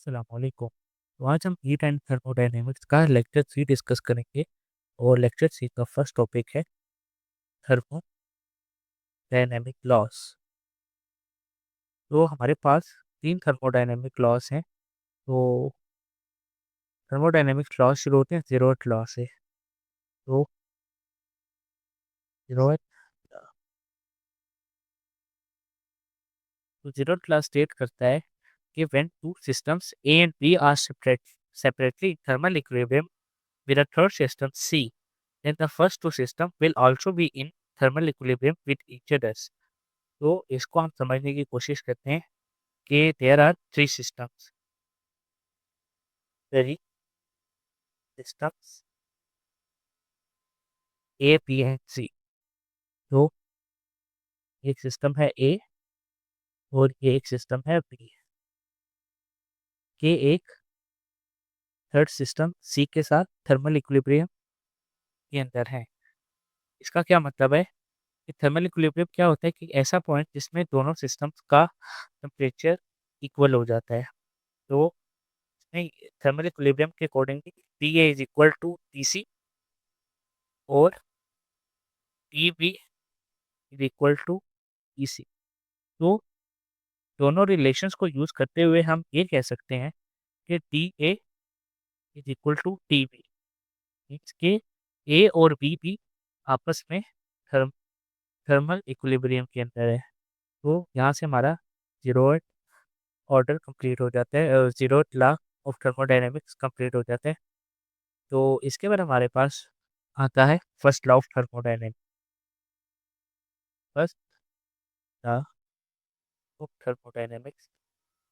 अस्सलामुअलैकुम। तो आज हम हीट एंड थर्मोडायनेमिक्स का लेक्चर 3 डिस्कस करेंगे और लेक्चर 3 का फर्स्ट टॉपिक है थर्मोडायनेमिक लॉस। तो हमारे पास 3 थर्मोडायनेमिक लॉस हैं। तो थर्मोडायनेमिक्स लॉस शुरू होते हैं ज़ीरोथ लॉ से। तो ज़ीरोथ तो ज़ीरोथ लॉ स्टेट करता है कि when two systems A and B are separately in thermal equilibrium with a third system C, then the first two system will also be in thermal equilibrium with each other. तो इसको हम समझने की कोशिश करते हैं कि there are three systems very systems A B and C. तो एक सिस्टम है ए और ये एक सिस्टम है बी के एक थर्ड सिस्टम सी के साथ थर्मल इक्विलिब्रियम के अंदर है। इसका क्या मतलब है कि थर्मल इक्विलिब्रियम क्या होता है कि ऐसा पॉइंट जिसमें दोनों सिस्टम्स का टेम्परेचर इक्वल हो जाता है। तो नहीं, थर्मल इक्विलिब्रियम के accordingly T A is equal to T C और T B is equal to T C. तो दोनों रिलेशंस को यूज करते हुए हम ये कह सकते हैं कि T A is equal to T B, means के ए और बी भी आपस में थर्मल इक्विलिब्रियम के अंदर है। तो यहाँ से हमारा जीरोथ ऑर्डर कंप्लीट हो जाता है, zeroth law of thermodynamics complete हो जाता है। तो इसके बाद हमारे पास आता है first law of thermodynamics. First law of thermodynamics.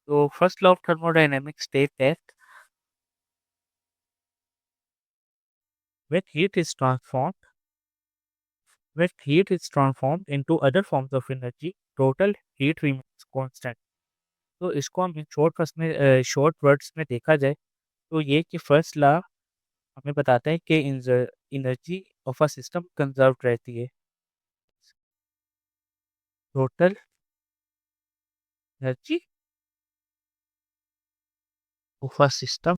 तो first law of thermodynamics state that when heat is transformed when heat is transformed into other forms of energy, total heat remains constant। तो इसको हम short words में देखा जाए तो ये कि फर्स्ट लॉ हमें बताता है कि energy of a system conserve रहती है। Total energy of a system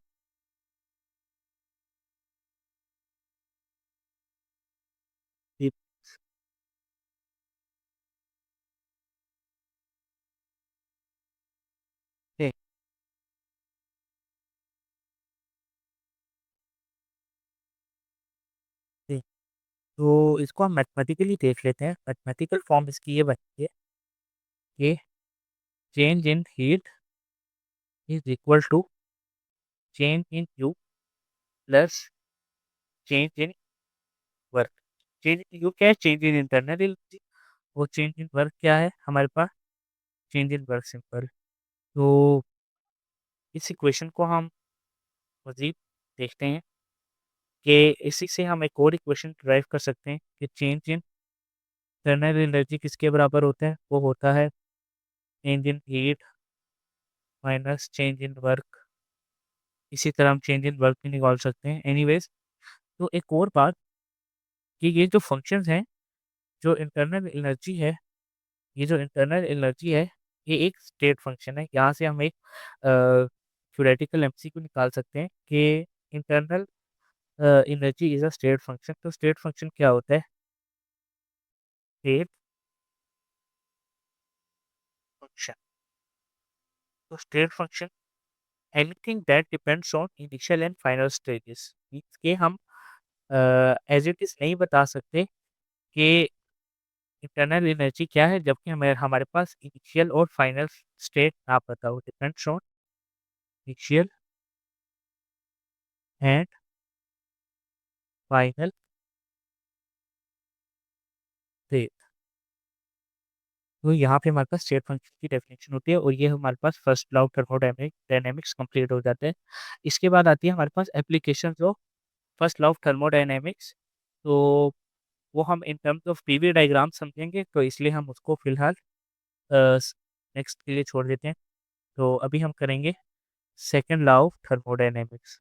तो इसको हम मैथमेटिकली देख लेते हैं। मैथमेटिकल फॉर्म इसकी ये बनती है कि change in heat is equal to change in U plus change in work. Change in U क्या है? Change in internal energy. वो चेंज इन वर्क क्या है हमारे पास? Change in work simple. तो इस इक्वेशन को हम मजीद देखते हैं कि इसी से हम एक और इक्वेशन ड्राइव कर सकते हैं कि चेंज इन इंटरनल एनर्जी किसके बराबर होता है? वो होता है change in heat minus change in work. इसी तरह हम चेंज इन वर्क भी निकाल सकते हैं। एनीवेज, तो एक और बात कि ये जो फंक्शंस हैं, जो इंटरनल एनर्जी है, ये जो इंटरनल एनर्जी है, ये एक स्टेट फंक्शन है। यहाँ से हम एक थ्योरेटिकल एमसीक्यू निकाल सकते हैं कि internal energy is a state function. तो स्टेट फंक्शन क्या होता है? State function. तो state function anything that depends on initial and final stages. Means के हम एज इट इज नहीं बता सकते कि इंटरनल एनर्जी क्या है जबकि हमें हमारे पास इनिशियल और फाइनल स्टेट ना पता हो। Depends on initial and final state. तो यहाँ पे हमारे पास स्टेट फंक्शन की डेफिनेशन होती है और ये हमारे पास first law of thermodynamics complete हो जाता है। इसके बाद आती है हमारे पास application of first law of thermodynamics. तो वो हम in terms of PV diagram समझेंगे, तो इसलिए हम उसको फिलहाल नेक्स्ट के लिए छोड़ देते हैं। तो अभी हम करेंगे second law of thermodynamics.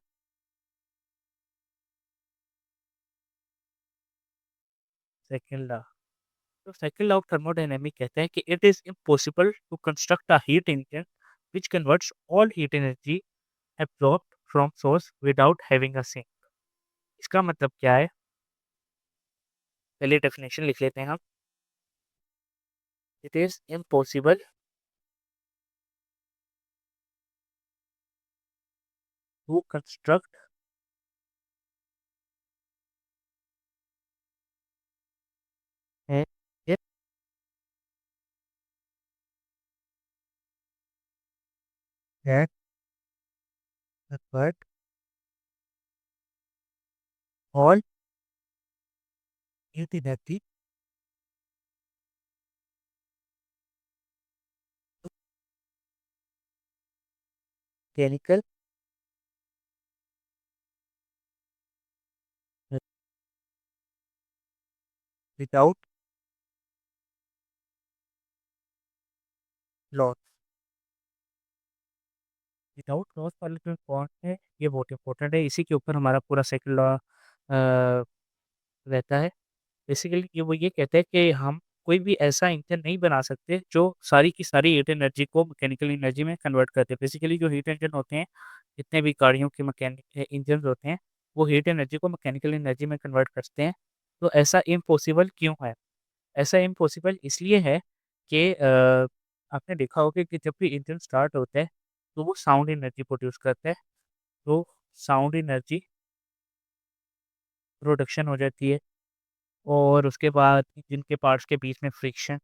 Second law. तो सेकेंड लॉ ऑफ थर्मोडायनेमिक कहता है कि it is impossible to construct a heat engine which converts all heat energy absorbed from source without having a sink। इसका मतलब क्या है? पहले डेफिनेशन लिख लेते हैं हम। It is impossible to construct a that but all utility mechanical without loss। Without loss वाला जो पॉइंट है ये बहुत इंपॉर्टेंट है, इसी के ऊपर हमारा पूरा सेकंड लॉ रहता है। बेसिकली ये कहता है कि हम कोई भी ऐसा इंजन नहीं बना सकते जो सारी की सारी हीट एनर्जी को मैकेनिकल एनर्जी में कन्वर्ट करते हैं। बेसिकली जो हीट इंजन होते हैं, जितने भी गाड़ियों के मैकेनिक इंजन होते हैं, वो हीट एनर्जी को मैकेनिकल एनर्जी में कन्वर्ट करते हैं। तो ऐसा इम्पॉसिबल क्यों है? ऐसा इम्पॉसिबल इसलिए है कि आपने देखा होगा कि जब भी इंजन स्टार्ट होता है तो वो साउंड एनर्जी प्रोड्यूस करता है। तो साउंड एनर्जी प्रोडक्शन हो जाती है और उसके बाद इंजन के पार्ट्स के बीच में फ्रिक्शन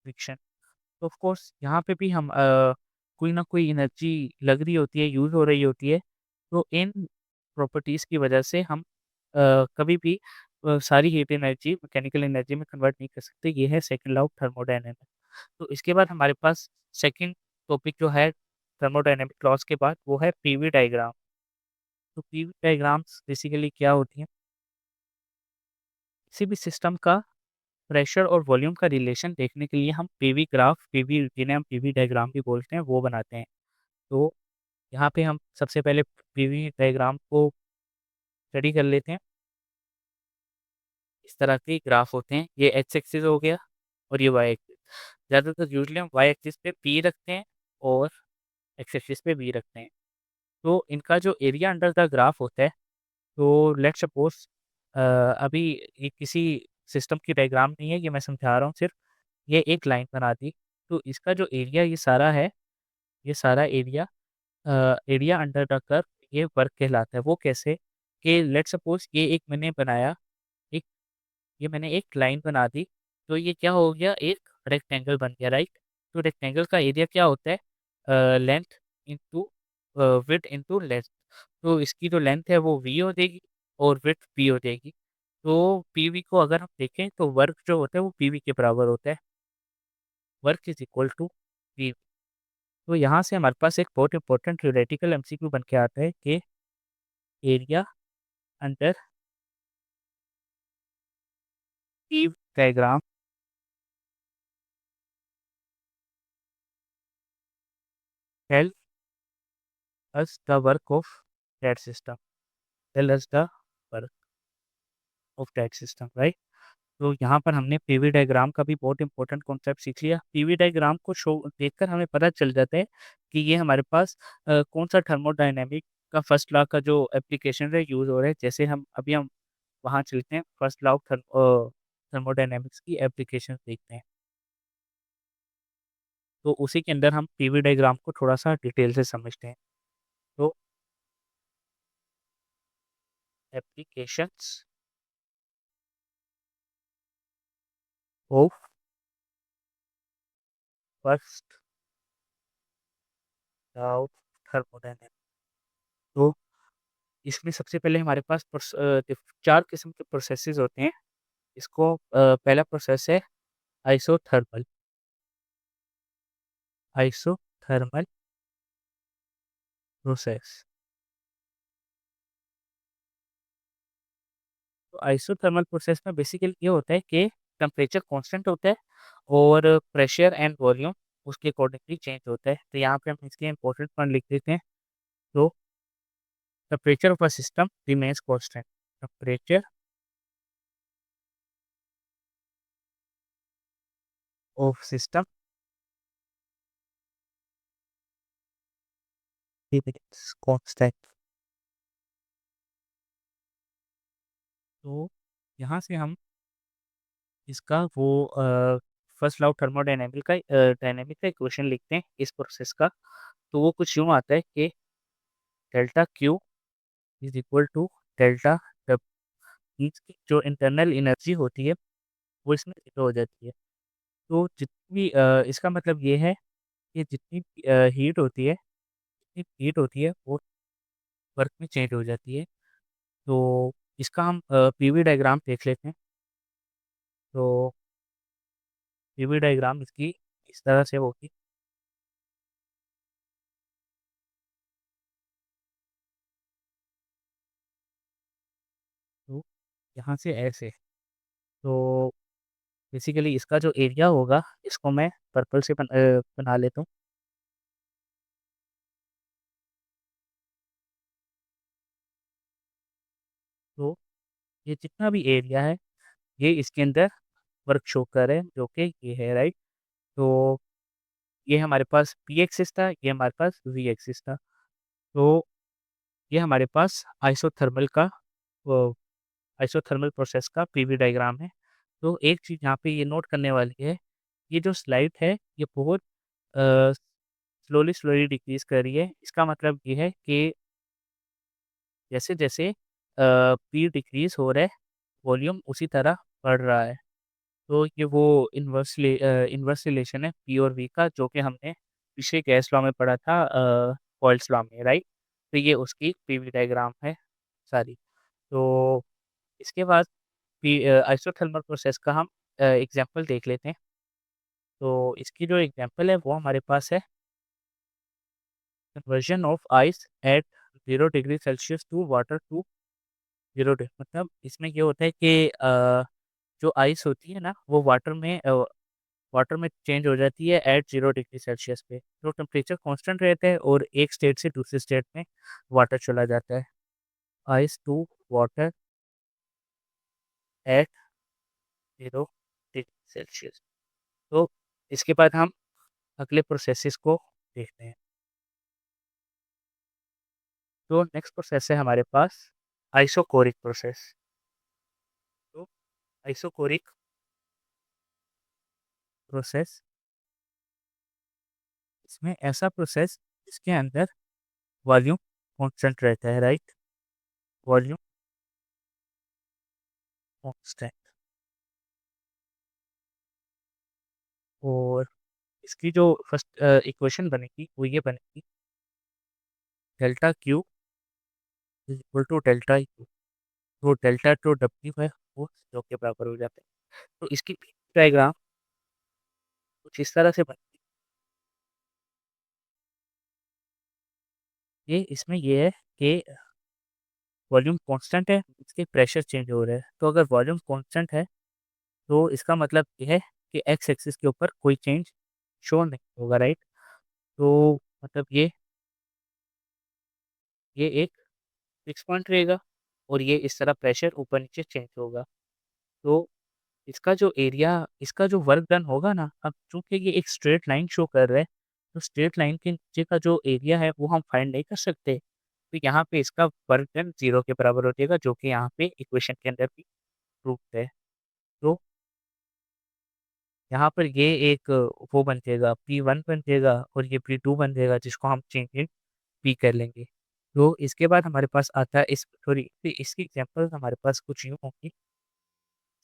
फ्रिक्शन तो ऑफ कोर्स यहाँ पे भी हम कोई ना कोई एनर्जी लग रही होती है, यूज़ हो रही होती है। तो इन प्रॉपर्टीज़ की वजह से हम कभी भी सारी हीट एनर्जी मैकेनिकल एनर्जी में कन्वर्ट नहीं कर सकते। ये है सेकंड लॉ ऑफ थर्मोडायनामिक्स। तो इसके बाद हमारे पास सेकंड टॉपिक जो है थर्मोडायनामिक लॉज़ के बाद वो है पीवी डायग्राम। तो पीवी डायग्राम्स बेसिकली क्या होती हैं? किसी भी सिस्टम का प्रेशर और वॉल्यूम का रिलेशन देखने के लिए हम पीवी ग्राफ, पीवी जिन्हें हम पीवी डायग्राम भी बोलते हैं, वो बनाते हैं। तो यहाँ पे हम सबसे पहले पीवी डायग्राम को स्टडी कर लेते हैं। इस तरह के ग्राफ होते हैं, ये एक्स एक्सिस हो गया और ये वाई एक्सिस। ज़्यादातर यूजुअली हम वाई एक्सिस पे पी रखते हैं और एक्स एक्सिस पे वी रखते हैं। तो इनका जो एरिया अंडर द ग्राफ होता है, तो लेट्स सपोज अभी ये किसी सिस्टम की डायग्राम नहीं है, ये मैं समझा रहा हूँ सिर्फ। ये एक लाइन बना दी, तो इसका जो एरिया ये सारा है, ये सारा area area under the curve, ये वर्क कहलाता है। वो कैसे? कि लेट्स सपोज ये एक मैंने बनाया, एक ये मैंने एक लाइन बना दी, तो ये क्या हो गया? एक रेक्टेंगल बन गया, राइट? तो रेक्टेंगल का एरिया क्या होता है? Length into width into length. तो इसकी जो लेंथ है वो वी हो जाएगी और विड्थ पी हो जाएगी। तो पीवी को अगर हम देखें तो वर्क जो होता है वो पीवी के बराबर होता है। Work is equal to P. तो यहाँ से हमारे पास एक बहुत इंपॉर्टेंट थ्योरेटिकल एमसीक्यू बन के आता है कि area under P diagram tell us the work of that system. Tell us the work of that system, right? तो यहाँ पर हमने पीवी डायग्राम का भी बहुत इंपॉर्टेंट कॉन्सेप्ट सीख लिया। पीवी डायग्राम को शो देखकर हमें पता चल जाता है कि ये हमारे पास कौन सा थर्मोडायनेमिक का फर्स्ट लॉ का जो एप्लीकेशन है यूज़ हो रहा है। जैसे हम वहाँ चलते हैं, फर्स्ट लॉ ऑफ थर्मोडायनेमिक्स की एप्लीकेशन देखते हैं। तो उसी के अंदर हम पीवी डायग्राम को थोड़ा-सा डिटेल से समझते हैं। तो applications of first law of thermodynamics. तो इसमें सबसे पहले हमारे पास 4 किस्म के प्रोसेसेस होते हैं। इसको पहला प्रोसेस है आइसोथर्मल। Isothermal process. तो आइसोथर्मल प्रोसेस में बेसिकली ये होता है कि टेम्परेचर कांस्टेंट होता है और प्रेशर एंड वॉल्यूम उसके अकॉर्डिंगली चेंज होता है। तो यहाँ पे हम इसके इंपॉर्टेंट पॉइंट लिख देते हैं। तो temperature of a system remains constant. Temperature of system limits constant. तो यहाँ से हम इसका वो फर्स्ट लॉ डायनेमिक का इक्वेशन लिखते हैं इस प्रोसेस का। तो वो कुछ यूँ आता है कि delta Q is equal to delta W की जो इंटरनल एनर्जी होती है वो इसमें जीरो हो जाती है। तो जितनी भी इसका मतलब ये है कि जितनी हीट होती है, जितनी हीट होती है वो वर्क में चेंज हो जाती है। तो इसका हम पीवी डायग्राम देख लेते हैं। तो पीवी डायग्राम इसकी इस तरह से होगी। तो यहाँ से ऐसे, तो बेसिकली इसका जो एरिया होगा इसको मैं पर्पल से बना लेता हूँ। तो ये जितना भी एरिया है ये इसके अंदर वर्क शो कर रहे हैं जो कि ये है, राइट। तो ये हमारे पास पी एक्सिस था, ये हमारे पास वी एक्सिस था। तो ये हमारे पास आइसोथर्मल प्रोसेस का पीवी डायग्राम है। तो एक चीज़ यहाँ पे ये नोट करने वाली है, ये जो स्लाइड है ये बहुत स्लोली स्लोली डिक्रीज कर रही है। इसका मतलब ये है कि जैसे जैसे पी डिक्रीज हो रहा है वॉल्यूम उसी तरह बढ़ रहा है। तो ये वो इन्वर्स रिलेशन है पी और वी का, जो कि हमने पिछले गैस लॉ में पढ़ा था, पॉइल्स लॉ में, राइट। तो ये उसकी पीवी डायग्राम है सारी। तो इसके बाद आइसोथर्मल प्रोसेस का हम एग्जांपल देख लेते हैं। तो इसकी जो एग्जांपल है वो हमारे पास है conversion of ice at 0 degree Celsius to water to 0 degree. मतलब इसमें ये होता है कि जो आइस होती है ना वो वाटर में चेंज हो जाती है एट 0 डिग्री सेल्सियस पे। तो टेम्परेचर कांस्टेंट रहता है और एक स्टेट से दूसरे स्टेट में वाटर चला जाता है। Ice to water at 0 degree Celsius. तो इसके बाद हम अगले प्रोसेसेस को देखते हैं। तो नेक्स्ट प्रोसेस है हमारे पास आइसोकोरिक प्रोसेस। तो आइसोकोरिक प्रोसेस इसमें ऐसा प्रोसेस जिसके अंदर वॉल्यूम कांस्टेंट रहता है, राइट। Volume constant. और इसकी जो फर्स्ट इक्वेशन बनेगी वो ये बनेगी delta Q is equal to delta U. तो डेल्टा टू डब्ल्यू है वो जीरो के बराबर हो जाता है। तो इसकी डायग्राम कुछ इस तरह से बनती है। ये इसमें ये है कि वॉल्यूम कांस्टेंट है, इसके प्रेशर चेंज हो रहा है। तो अगर वॉल्यूम कांस्टेंट है तो इसका मतलब ये है कि एक्स एक्सिस के ऊपर कोई चेंज शो नहीं होगा, राइट। तो मतलब ये एक फिक्स पॉइंट रहेगा और ये इस तरह प्रेशर ऊपर नीचे चेंज होगा। तो इसका जो वर्क डन होगा ना, अब चूंकि ये एक स्ट्रेट लाइन शो कर रहा है तो स्ट्रेट लाइन के नीचे का जो एरिया है वो हम फाइंड नहीं कर सकते। तो यहाँ पे इसका वर्क डन जीरो के बराबर हो जाएगा, जो कि यहाँ पे इक्वेशन के अंदर भी प्रूफ है। तो यहाँ पर ये एक वो बन जाएगा P1 बन जाएगा और ये P2 बन जाएगा, जिसको हम चेंज इन P कर लेंगे। तो इसके बाद हमारे पास आता है इसकी एग्जांपल्स हमारे पास कुछ यूँ होंगी।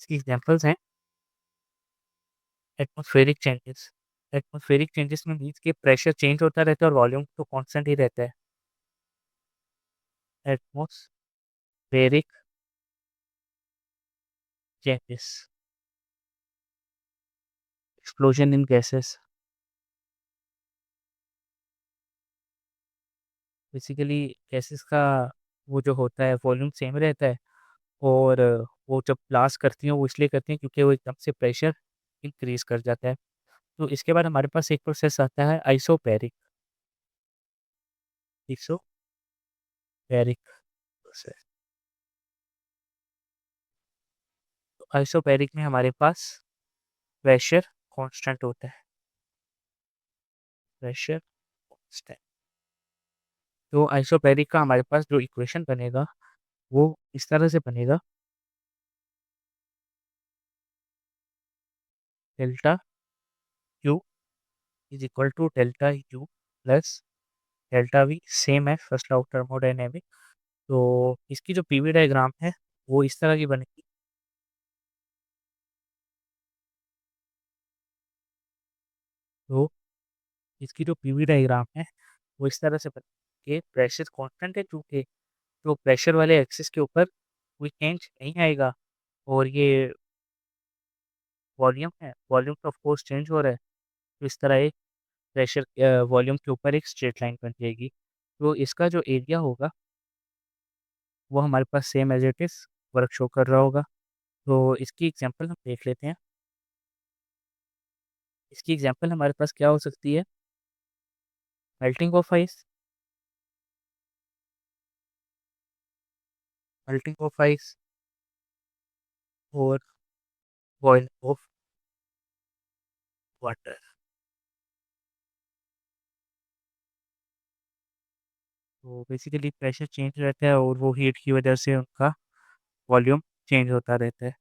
इसकी एग्जांपल्स हैं एटमॉस्फेरिक चेंजेस। एटमॉस्फेरिक चेंजेस में मीन्स कि प्रेशर चेंज होता रहता है और वॉल्यूम तो कांस्टेंट ही रहता है। एटमॉस्फेरिक चेंजेस, एक्सप्लोजन इन गैसेस। बेसिकली गैसेस का वो जो होता है वॉल्यूम सेम रहता है और वो जब ब्लास्ट करती हैं वो इसलिए करती हैं क्योंकि वो एकदम से प्रेशर इंक्रीज कर जाता है। तो इसके बाद हमारे पास एक प्रोसेस आता है आइसोपैरिक। आइसोपैरिक प्रोसेस। तो आइसोपैरिक में हमारे पास प्रेशर कांस्टेंट होता है। Pressure constant. तो आइसोबैरिक का हमारे पास जो इक्वेशन बनेगा वो इस तरह से बनेगा, delta Q is equal to delta U plus delta V, same है फर्स्ट लॉ ऑफ थर्मोडायनेमिक। तो इसकी जो पीवी डायग्राम है वो इस तरह की बनेगी। तो इसकी जो पीवी डायग्राम है वो इस तरह से बनेगी कि प्रेशर कांस्टेंट है चूंकि, तो प्रेशर वाले एक्सिस के ऊपर कोई चेंज नहीं आएगा, और ये वॉल्यूम है, वॉल्यूम तो ऑफ कोर्स चेंज हो रहा है। तो इस तरह एक प्रेशर वॉल्यूम के ऊपर एक स्ट्रेट लाइन बन जाएगी। तो इसका जो एरिया होगा वो हमारे पास same as it is work show कर रहा होगा। तो इसकी एग्जांपल हम देख लेते हैं। इसकी एग्जांपल हमारे पास क्या हो सकती है? Melting of ice, melting of ice और बॉइल ऑफ वाटर। तो बेसिकली प्रेशर चेंज रहता है और वो हीट की वजह से उनका वॉल्यूम चेंज होता रहता है।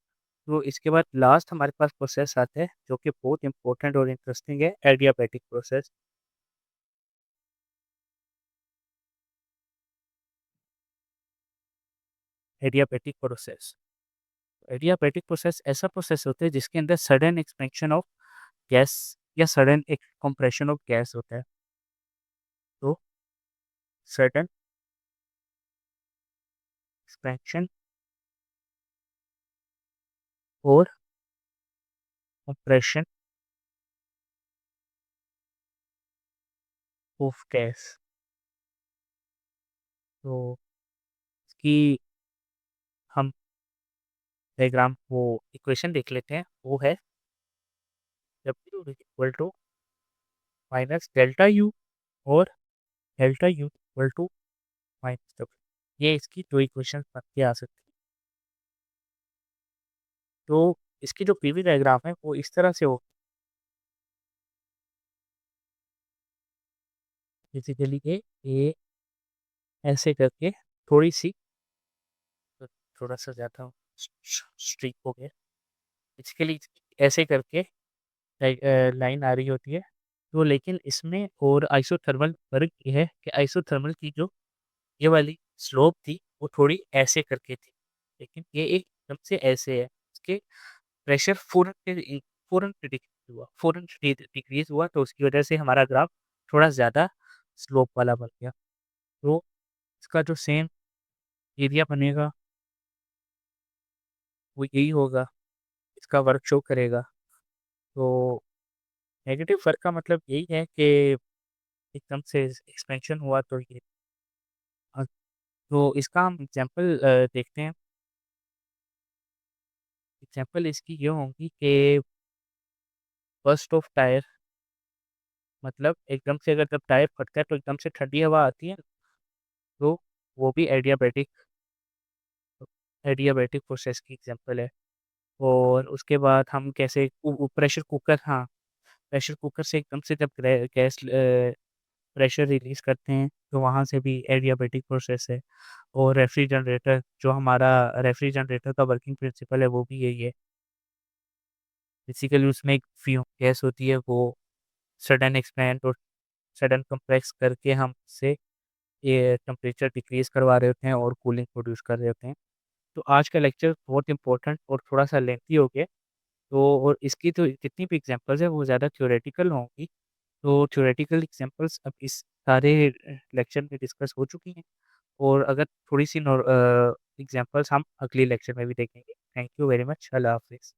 तो इसके बाद लास्ट हमारे पास प्रोसेस आता है जो कि बहुत इंपॉर्टेंट और इंटरेस्टिंग है, adiabatic process. Adiabatic process, adiabatic process ऐसा प्रोसेस होता है जिसके अंदर सडन एक्सपेंशन ऑफ गैस या सडन एक कंप्रेशन ऑफ गैस होता है। तो सडन एक्सपेंशन और कंप्रेशन ऑफ गैस। तो इसकी हम डायग्राम वो इक्वेशन देख लेते हैं। वो है W equal to minus delta U और delta U equal to minus W, ये इसकी दो इक्वेशन बन के आ सकती है। तो इसकी जो पीवी डायग्राम है वो इस तरह से हो, बेसिकली ये ऐसे करके थोड़ी सी, तो थोड़ा सा ज़्यादा स्ट्रीक हो गया, बेसिकली ऐसे करके लाइन आ रही होती है। तो लेकिन इसमें और आइसोथर्मल फ़र्क ये है कि आइसोथर्मल की जो ये वाली स्लोप थी वो थोड़ी ऐसे करके थी, लेकिन ये एकदम से ऐसे है। इसके प्रेशर फ़ौरन डिक्रीज़ हुआ तो उसकी वजह से हमारा ग्राफ थोड़ा ज़्यादा स्लोप वाला बन गया। तो इसका जो सेम एरिया बनेगा वो यही होगा, इसका वर्क शो करेगा। तो नेगेटिव फ़र्क का मतलब यही है कि एकदम से एक्सपेंशन हुआ तो ये तो इसका हम एग्ज़ाम्पल देखते हैं। एग्ज़ाम्पल इसकी ये होंगी कि बर्स्ट ऑफ टायर, मतलब एकदम से अगर जब टायर फटता है तो एकदम से ठंडी हवा आती है, तो वो भी एडियाबैटिक प्रोसेस की एग्ज़ाम्पल है। और उसके बाद हम कैसे प्रेशर कुकर, हाँ, प्रेशर कुकर से एकदम से जब गैस प्रेशर रिलीज़ करते हैं तो वहाँ से भी एडियाबैटिक प्रोसेस है। और रेफ्रिजरेटर, जो हमारा रेफ्रिजरेटर का वर्किंग प्रिंसिपल है वो भी यही है। बेसिकली उसमें एक फ्यूम गैस होती है, वो सडन एक्सपैंड और सडन कंप्रेस करके हमसे ये टेम्परेचर डिक्रीज़ करवा रहे होते हैं और कूलिंग प्रोड्यूस कर रहे होते हैं। तो आज का लेक्चर बहुत इम्पोर्टेंट और थोड़ा-सा लेंथी हो गया। तो और इसकी तो जितनी भी एग्ज़ाम्पल्स हैं वो ज़्यादा थ्योरेटिकल होंगी। तो थ्योरेटिकल एग्ज़ाम्पल्स अब इस सारे लेक्चर में डिस्कस हो चुकी हैं, और अगर थोड़ी-सी एग्ज़ाम्पल्स हम अगले लेक्चर में भी देखेंगे। Thank you very much. अल्लाह हाफ़िज़।